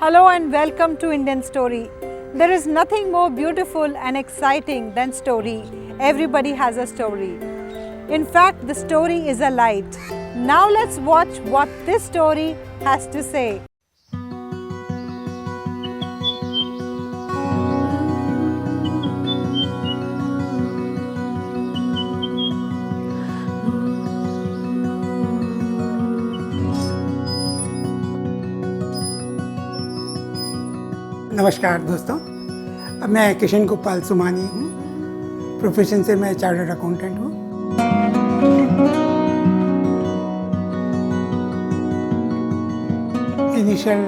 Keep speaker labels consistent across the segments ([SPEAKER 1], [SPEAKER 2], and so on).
[SPEAKER 1] Hello and welcome to Indian Story. There is nothing more beautiful and exciting than story. Everybody has a story. In fact, the story is a light. Now let's watch what this story has to say.
[SPEAKER 2] नमस्कार दोस्तों, मैं किशन गोपाल सुमानी हूँ। Profession से मैं chartered accountant हूँ। Initial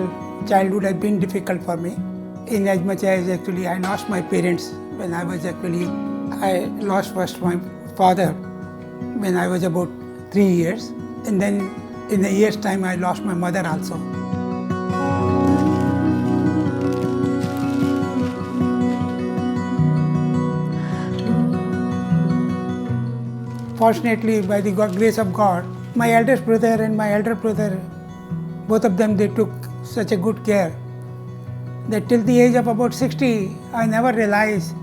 [SPEAKER 2] childhood has been difficult for me, in as much as actually I lost my parents when I lost first my father when I was about 3 years, and then in a year's time I lost my mother also. Fortunately, by the grace of God, my eldest brother and my elder brother, both of them, they took such a good care that till the age of about 60, I never realized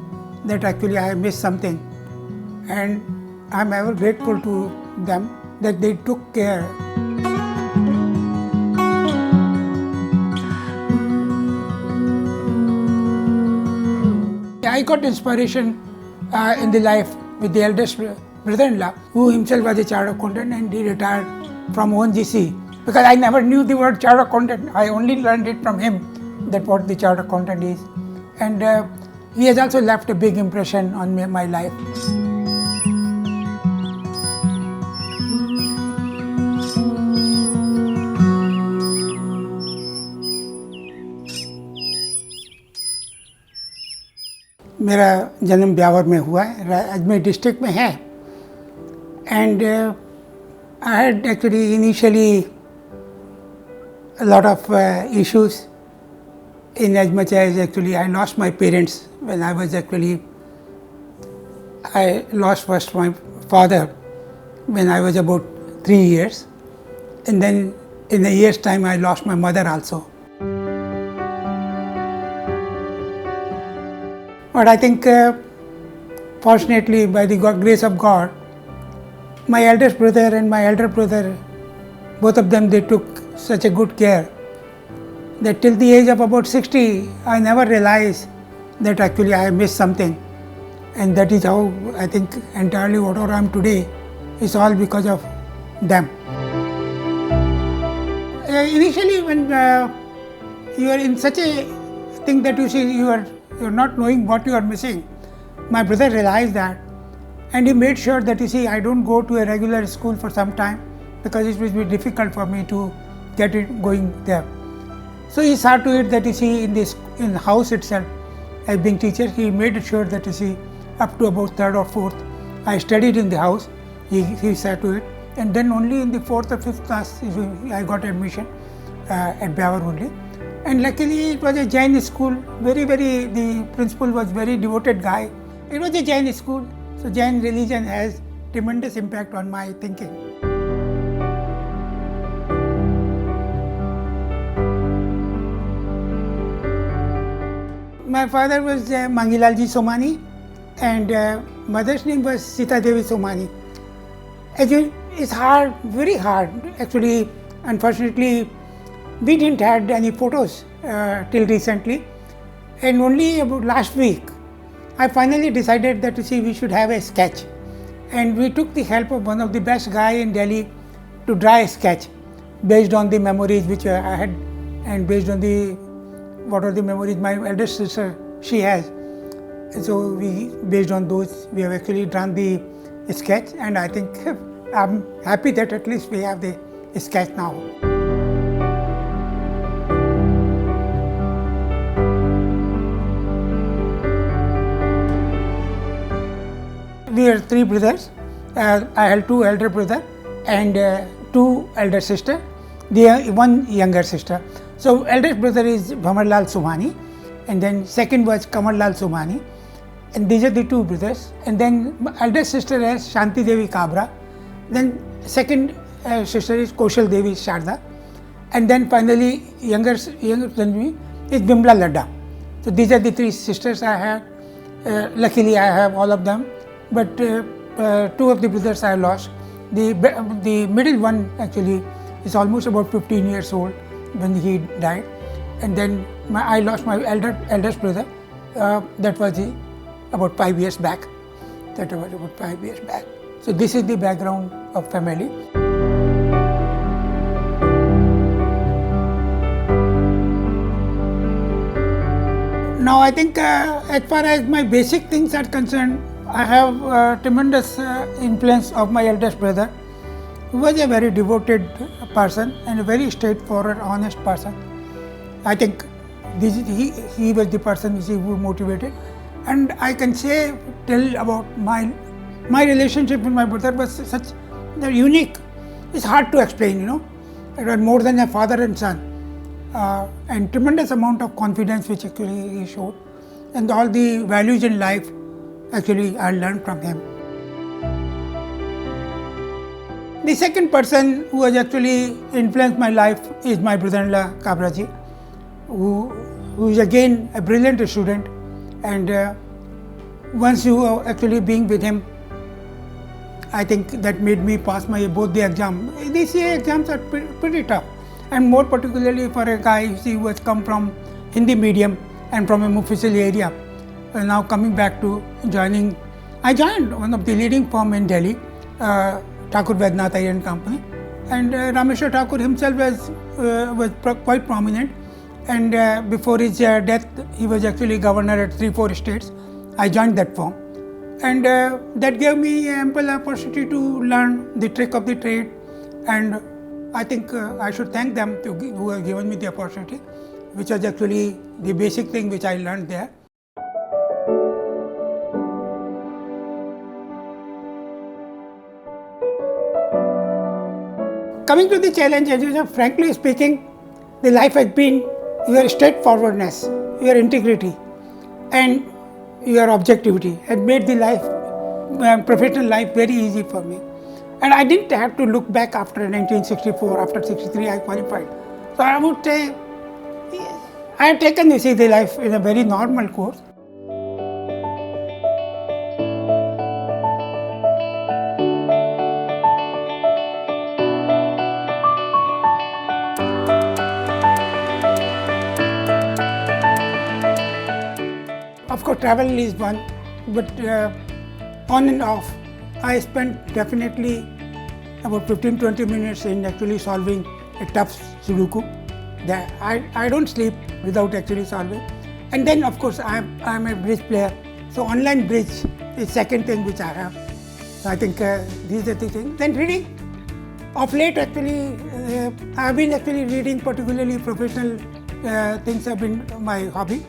[SPEAKER 2] that actually I missed something. And I'm ever grateful to them that they took care. I got inspiration in the life with the eldest brother-in-law, who himself was a chartered accountant, and he retired from ONGC. Because I never knew the word chartered accountant, I only learned it from him, that what the chartered accountant is. And he has also left a big impression on my life. मेरा जन्म ब्यावर में हुआ है, Ajmer district में है. And I had actually initially a lot of issues, in as much as actually I lost my parents when I lost first my father when I was about 3 years, and then in a year's time I lost my mother also. But I think fortunately, by the grace of God, my eldest brother and my elder brother, both of them, they took such a good care that till the age of about 60, I never realized that actually I missed something. And that is how I think entirely whatever I am today is all because of them. Initially, when you are in such a thing that you see you're not knowing what you are missing, my brother realized that. And he made sure that, you see, I don't go to a regular school for some time because it will be difficult for me to get it going there. So he saw to it that, you see, in the house itself, as being teacher, he made sure that, you see, up to about 3rd or 4th, I studied in the house. He saw to it. And then only in the 4th or 5th class, I got admission at Bavar only. And luckily, it was a Jain school. The principal was very devoted guy. It was a Jain school. So Jain religion has tremendous impact on my thinking. My father was Mangilalji Somani, and mother's name was Sita Devi Somani. Actually, it's hard, very hard. Actually, unfortunately, we didn't had any photos till recently, and only about last week, I finally decided that, you see, we should have a sketch, and we took the help of one of the best guy in Delhi to draw a sketch based on the memories which I had, and based on what are the memories my eldest sister she has. And so based on those, we have actually drawn the sketch, and I think I'm happy that at least we have the sketch now. We are 3 brothers. I have 2 elder brothers and 2 elder sisters. They 1 younger sister. So eldest brother is Bhamarlal Somani, and then second was Kamarlal Somani, and these are the 2 brothers. And then eldest sister is Shanti Devi Kabra. Then second sister is Kaushal Devi Sharda, And then finally, younger than me is Bimla Ladda. So these are the three sisters I have. Luckily, I have all of them, but two of the brothers I lost. The middle one actually is almost about 15 years old when he died, and then I lost my eldest brother. That was about 5 years back. That was about 5 years back. So this is the background of family. Now I think as far as my basic things are concerned, I have tremendous influence of my eldest brother, who was a very devoted person and a very straightforward, honest person. I think he was the person who motivated, and I can tell about my relationship with my brother was such unique. It's hard to explain, It was more than a father and son. And tremendous amount of confidence which actually he showed, and all the values in life actually I learned from him. The second person who has actually influenced my life is my brother-in-law Kabraji, who is again a brilliant student, and once you are actually being with him, I think that made me pass both the exam. These CA exams are pretty tough. And more particularly for a guy who has come from Hindi medium and from a Mufassil area, and now coming back to joining. I joined one of the leading firm in Delhi, Thakur Vaidnath Iron Company, and Rameshwar Thakur himself was quite prominent, and before his death he was actually governor at 3-4 states. I joined that firm, and that gave me ample opportunity to learn the trick of the trade, and I think I should thank them who have given me the opportunity, which was actually the basic thing which I learned there. Coming to the challenges, frankly speaking, the life has been your straightforwardness, your integrity, and your objectivity had made the professional life very easy for me. And I didn't have to look back after 1964, after 63 I qualified. So I would say, I have taken the life in a very normal course. Of course, travel is one, but on and off, I spent definitely about 15-20 minutes in actually solving a tough Sudoku. I don't sleep without actually solving. And then of course I'm a bridge player, so online bridge is second thing which I have. So I think these are the things. Then reading. Of late actually, I've been actually reading, particularly professional things have been my hobby.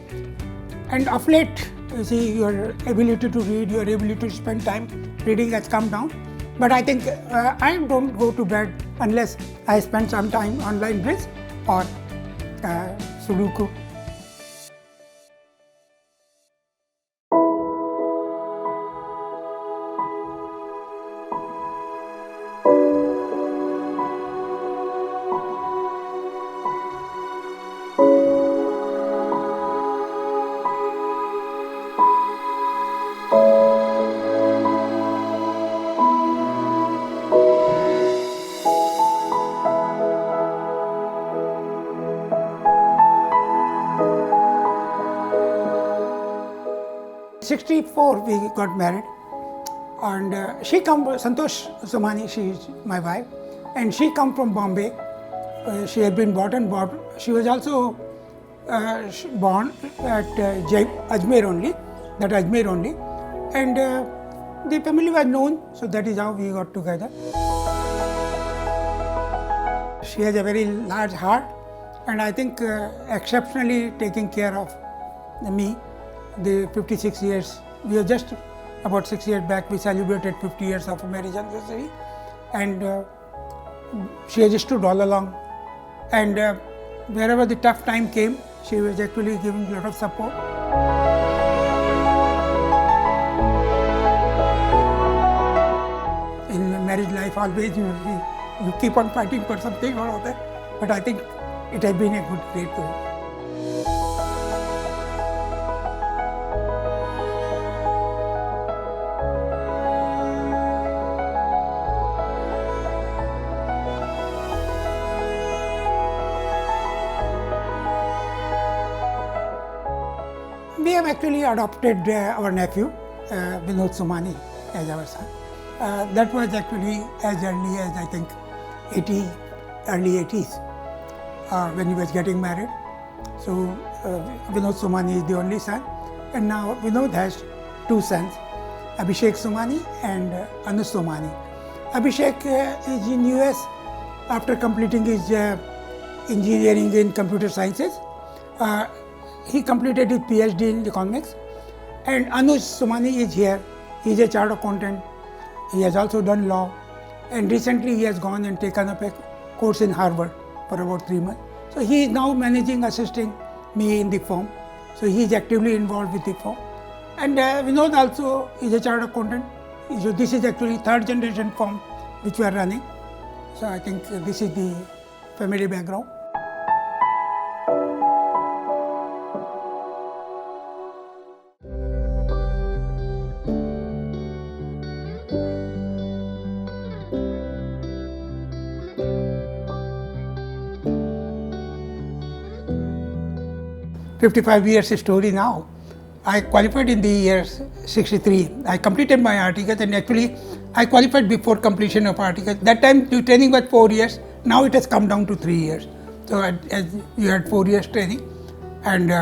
[SPEAKER 2] And of late, you see, your ability to read, your ability to spend time reading has come down. But I think I don't go to bed unless I spend some time online bridge or Sudoku. In 1964 we got married, and she come Somani, she is my wife, and she come from Bombay. She had been brought and brought. She was also born at Ajmer only, and the family was known, so that is how we got together. She has a very large heart, and I think exceptionally taking care of me. The 56 years, we are just about 6 years back, we celebrated 50 years of marriage anniversary, and she has stood all along, and wherever the tough time came, she was actually giving a lot of support. In marriage life, always you keep on fighting for something or other, but I think it has been a good great to him. We have actually adopted our nephew, Somani, as our son. That was actually as early as I think early 80s, when he was getting married. So Somani is the only son, and now Vinod has two sons, Abhishek Somani and Anush Somani. Abhishek is in US after completing his engineering in computer sciences. He completed his PhD in economics, and Anush Somani is here. He is a chartered accountant. He has also done law, and recently he has gone and taken up a course in Harvard for about 3 months. So he is now assisting me in the firm. So he is actively involved with the firm. And Vinod also is a chartered accountant. So this is actually third generation firm which we are running. So I think this is the family background. "55 years story now." I qualified in the year 63. I completed my articles, and actually I qualified before completion of articles. That time the training was 4 years. Now it has come down to 3 years. So as you had 4 years training, and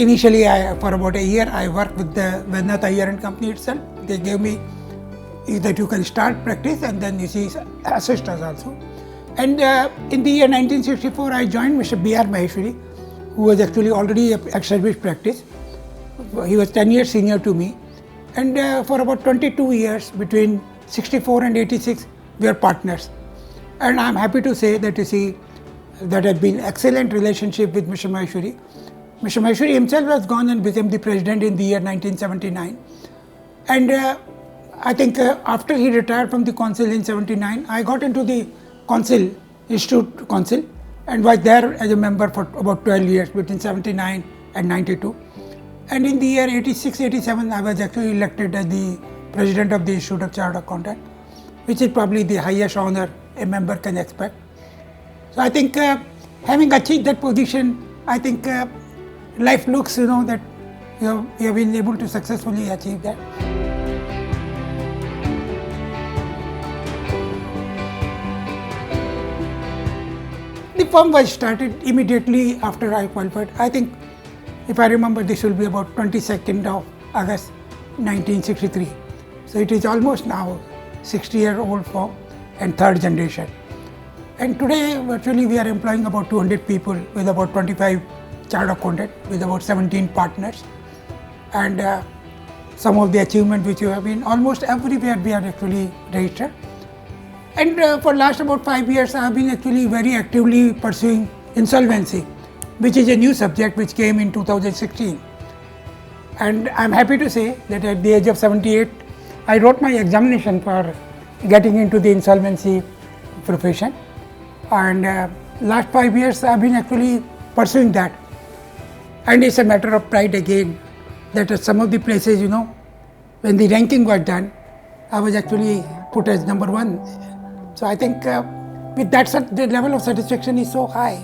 [SPEAKER 2] initially for about a year I worked with the Vednath Iyer and Company itself. They gave me that you can start practice and then you see assist us also. And in the year 1964 I joined Mr. B.R. Maheshwari, who was actually already ex-service practice. He was 10 years senior to me, and for about 22 years between 64 and 86 we are partners. And I am happy to say that you see that has been excellent relationship with Mr. Maheshwari. Mr. Maheshwari himself has gone and became the president in the year 1979, and I think after he retired from the council in 79, I got into the council, Institute Council, and was there as a member for about 12 years between 79 and 92. And in the year 86-87, I was actually elected as the president of the Institute of Chartered Accountant, which is probably the highest honor a member can expect. So I think having achieved that position, I think life looks, that you have been able to successfully achieve that. The firm was started immediately after I qualified. I think, if I remember, this will be about 22nd of August 1963. So it is almost now 60-year-old firm and third generation. And today, virtually, we are employing about 200 people with about 25 chartered accountants, with about 17 partners. And some of the achievements which you have been, almost everywhere we are actually registered. And for last about 5 years, I have been actually very actively pursuing insolvency, which is a new subject which came in 2016. And I am happy to say that at the age of 78, I wrote my examination for getting into the insolvency profession. And last 5 years, I have been actually pursuing that. And it's a matter of pride again, that at some of the places, when the ranking was done, I was actually put as number 1. So I think with that, the level of satisfaction is so high.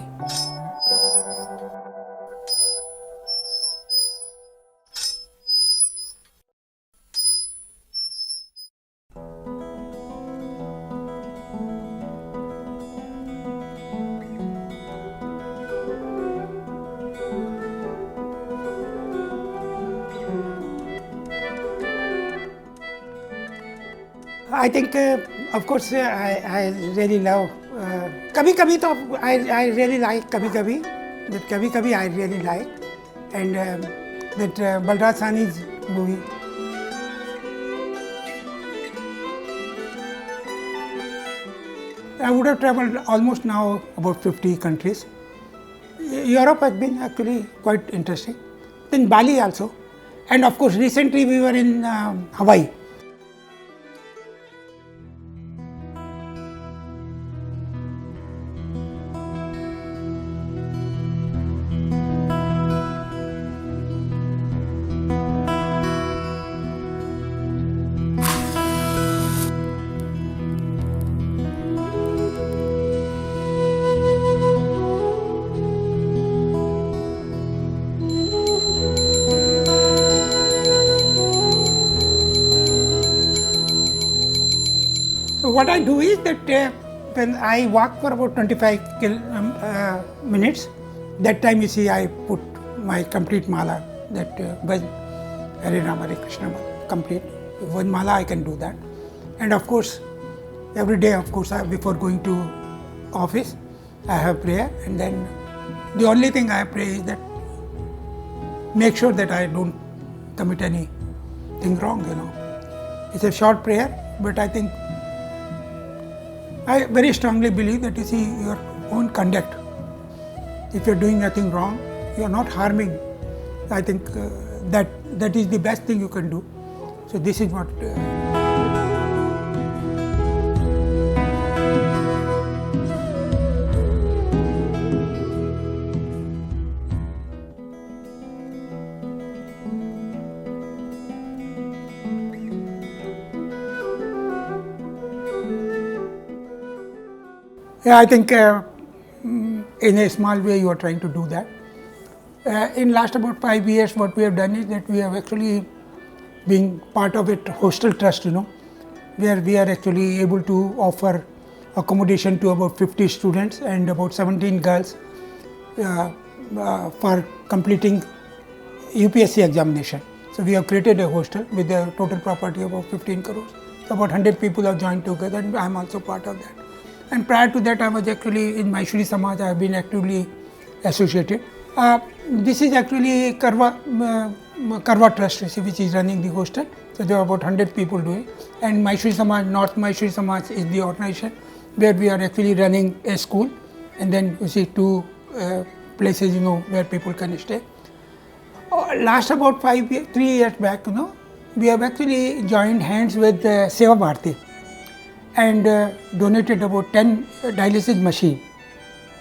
[SPEAKER 2] I think, of course, I really love. Kabhi Kabhi, I really like Kabhi Kabhi. That Kabhi Kabhi I really like, and that Balraj Sahni's movie. I would have traveled almost now about 50 countries. Europe has been actually quite interesting. Then Bali also, and of course recently we were in Hawaii. what I do is that when I walk for about 25 minutes, that time you see I put my complete mala, that Bhaj Hare Rama Hare Krishna complete. One mala I can do that. And of course, every day, of course, before going to office, I have prayer, and then the only thing I pray is that make sure that I don't commit anything wrong, It's a short prayer, but I think I very strongly believe that you see your own conduct. If you're doing nothing wrong, you're not harming. I think that is the best thing you can do. So this is what. Yeah, I think in a small way you are trying to do that. In last about 5 years, what we have done is that we have actually been part of it hostel trust, where we are actually able to offer accommodation to about 50 students and about 17 girls for completing UPSC examination. So we have created a hostel with a total property of about 15 crores. So about 100 people have joined together, and I am also part of that. And prior to that, I was actually in Maheshwari Samaj. I have been actively associated. This is actually Karwa Trust, which is running the hostel. So there are about 100 people doing. And Maheshwari Samaj, North Maheshwari Samaj is the organization where we are actually running a school, and then you see 2 places, where people can stay. Last about 3 years back, we have actually joined hands with Seva Bharati and donated about 10 dialysis machines.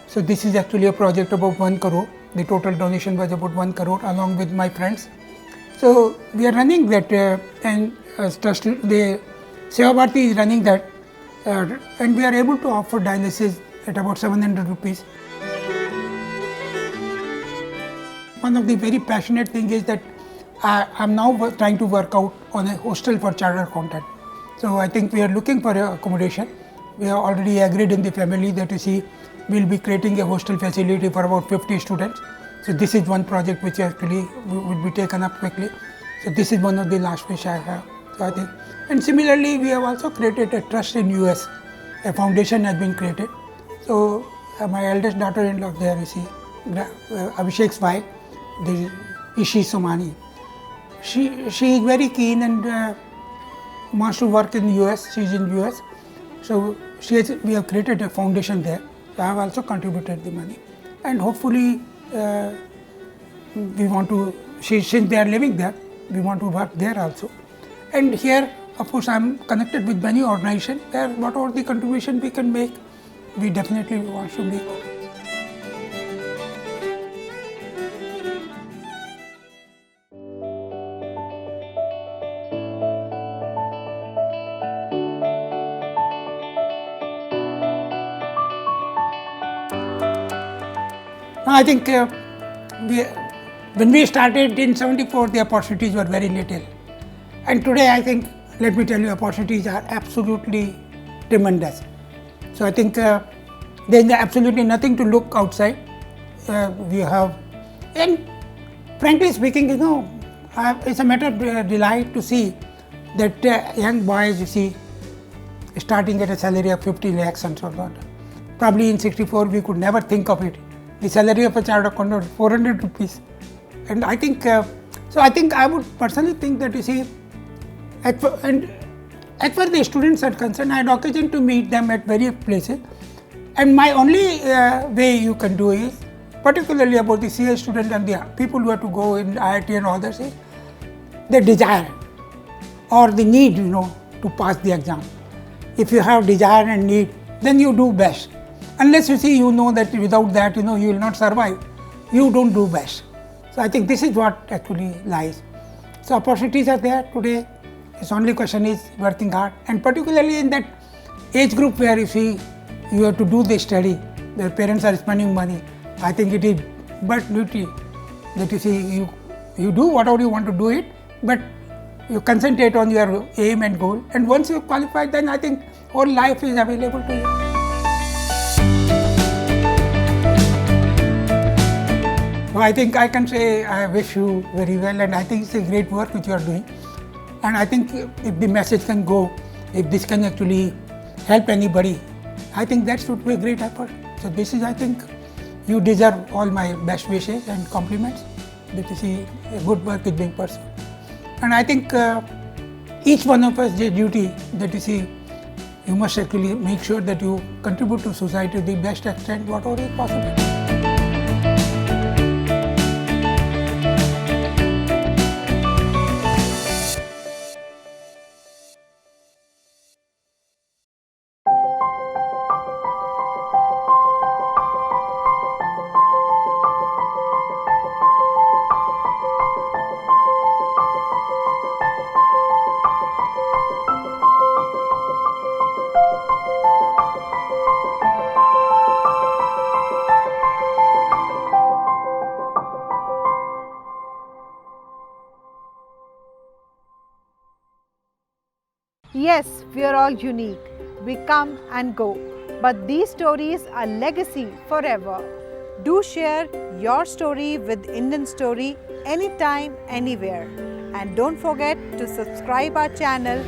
[SPEAKER 2] So this is actually a project about 1 crore. The total donation was about 1 crore along with my friends. So we are running that and trust, the Seva Bharati is running that and we are able to offer dialysis at about 700 rupees. One of the very passionate thing is that I am now trying to work out on a hostel for chartered accountant. So I think we are looking for accommodation. We have already agreed in the family that you see we will be creating a hostel facility for about 50 students. So this is one project which actually will be taken up quickly. So this is one of the last wish I have. So I think, and similarly we have also created a trust in US. A foundation has been created. So my eldest daughter-in-law there, you see, Abhishek's wife, the Somani. She is very keen and wants to work in the US. She is in US. So we have created a foundation there. So I have also contributed the money, and hopefully we want to, since they are living there, we want to work there also. And here, of course, I am connected with many organizations where whatever the contribution we can make, we definitely want to make. I think when we started in 74, the opportunities were very little. And today, I think, let me tell you, opportunities are absolutely tremendous. So I think there is absolutely nothing to look outside. We have, and frankly speaking, it's a matter of delight to see that young boys, you see, starting at a salary of 50 lakhs and so on. Probably in 64, we could never think of it. The salary of a chartered accountant is 400 rupees. And I think, so I think I would personally think that you see, as far as the students are concerned, I had occasion to meet them at various places. And my only way you can do is, particularly about the CS student and the people who have to go in IIT and others, is the desire or the need, to pass the exam. If you have desire and need, then you do best. Unless you see, that without that, you will not survive. You don't do best. So I think this is what actually lies. So opportunities are there today. Its only question is working hard, and particularly in that age group where you see you have to do the study, the parents are spending money. I think it is but duty that you see you do whatever you want to do it, but you concentrate on your aim and goal. And once you qualify, then I think whole life is available to you. So I think I can say I wish you very well, and I think it's a great work which you are doing. And I think if the message can go, if this can actually help anybody, I think that should be a great effort. So this is, I think, you deserve all my best wishes and compliments that you see a good work is being pursued. And I think each one of us has a duty that you see, you must actually make sure that you contribute to society to the best extent whatever is possible.
[SPEAKER 1] Yes, we are all unique. We come and go. But these stories are legacy forever. Do share your story with Indian Story anytime, anywhere. And don't forget to subscribe our channel